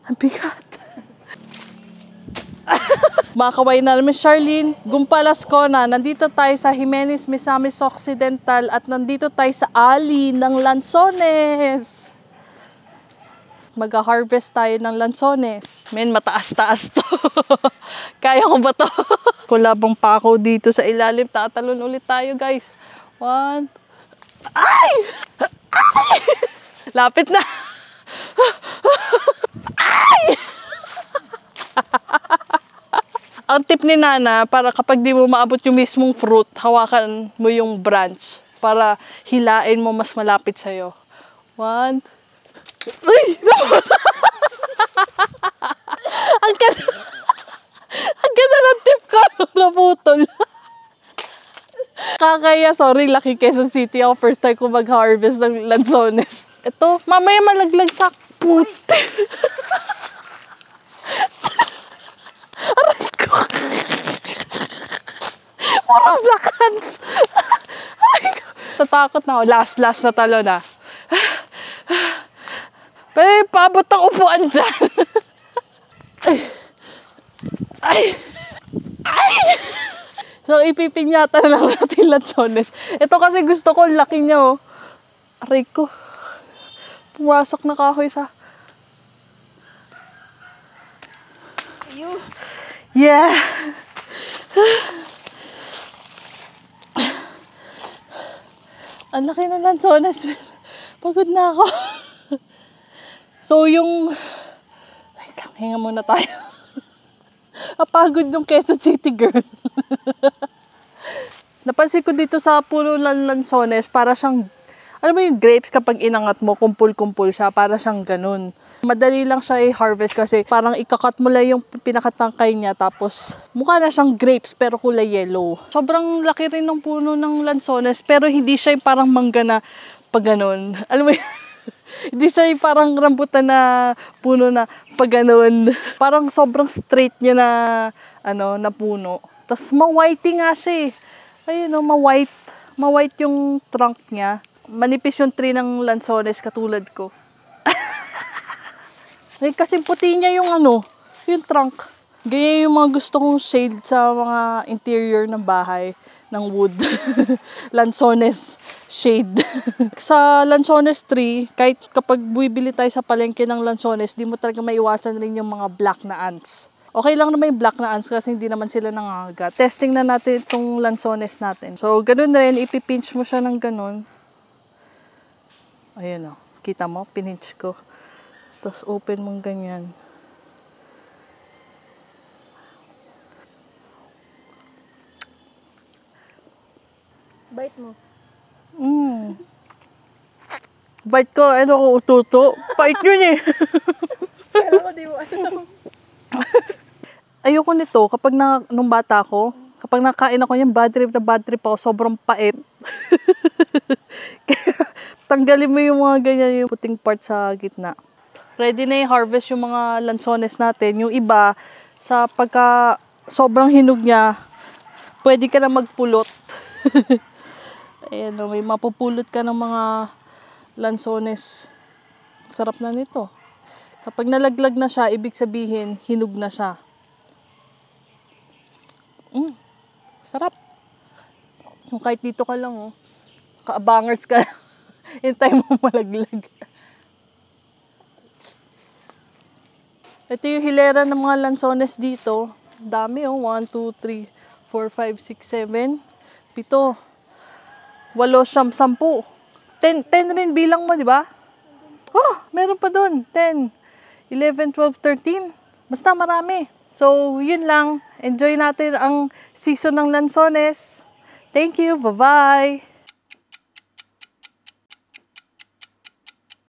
Ang bigat. Mga kawain na namin, Charlene, Gumpalas Kona, nandito tayo sa Jimenez, Misamis Occidental at nandito tayo sa alley ng lansones. Mag-harvest tayo ng lansones. Men, mataas-taas to. Kaya ko ba to? Kulabang pa ako dito sa ilalim. Tatalon ulit tayo, guys. 1, ay! Ay! Lapit na. Ay! Ang tip ni Nana, para kapag di mo maabot yung mismong fruit, hawakan mo yung branch para hilain mo mas malapit sa'yo. 1, ay! Ang ganda ng tip ko. Naputol. Kakaya, sorry, laki Quezon City ako. First time ko mag-harvest ng lansones. Ito, mamaya malaglag sa puti. Aray ko. Puro black hands. Aray ko. Natakot na ako. Last na talo na. Pero paabot ang upuan dyan. Ay. Ay. Ay. So, ipipinyata na lang natin lansones. Ito kasi gusto ko, laki niya, oh. Aray ko. Pumasok na kahoy sa... Yeah! Ang laki ng lansones. Pagod na ako. So, yung... Wait lang, hinga muna tayo. Napagod yung Quezon City girl. Napansin ko dito sa puno ng lansones, para siyang, alam mo yung grapes kapag inangat mo, kumpul-kumpul siya, para siyang ganun. Madali lang siya i-harvest kasi parang ikakat mo lang yung pinakatangkay niya, tapos mukha na siyang grapes pero kulay yellow. Sobrang laki rin ng puno ng lansones, pero hindi siya yung parang mangga na pag ganun. Alam mo yun? Hindi siya yung parang rambutan na puno na pag ganun. Parang sobrang straight niya na, na puno. Tapos ma-whitey nga siya eh. Ayun o, ma-white. Ma-white yung trunk niya. Manipis yung tree ng lansones katulad ko. Eh, kasi puti niya yung yung trunk. Ganyan yung mga gusto kong shade sa mga interior ng bahay, ng wood. Lansones shade. Sa lansones tree, kahit kapag bumibili tayo sa palengke ng lansones, di mo talaga maiwasan rin yung mga black na ants. Okay lang naman yung black na ants kasi hindi naman sila nangangagat. Testing na natin itong lansones natin. So, ganun rin, ipipinch mo siya ng ganun. Ayan o, kita mo, pininch ko. Tapos open mong ganyan. Bite mo. Bite ko, ko, ututo. Bite yun eh. Kala ko di mo Ayoko nito, kapag nung bata ako, kapag nakain ako yan, bad trip ako, sobrang pait. Tanggalin mo yung mga ganyan, yung puting part sa gitna. Ready na i-harvest yung mga lansones natin. Yung iba, sa pagka sobrang hinog niya, pwede ka na magpulot. Ayan, may mapupulot ka ng mga lansones. Sarap na nito. Kapag nalaglag na siya, ibig sabihin, hinog na siya. Sarap. Yung kahit dito ka lang, kaabangers ka. Hintay mo malaglag. Ito yung hilera ng mga lansones dito. Dami 1, 2, 3, 4, 5, 6, 7, 7, 8, 10. 10 rin bilang mo, di ba? Oh, meron pa dun. 10, 11, 12, 13. Basta marami. So, yun lang. Enjoy natin ang season ng lansones. Thank you. Bye-bye.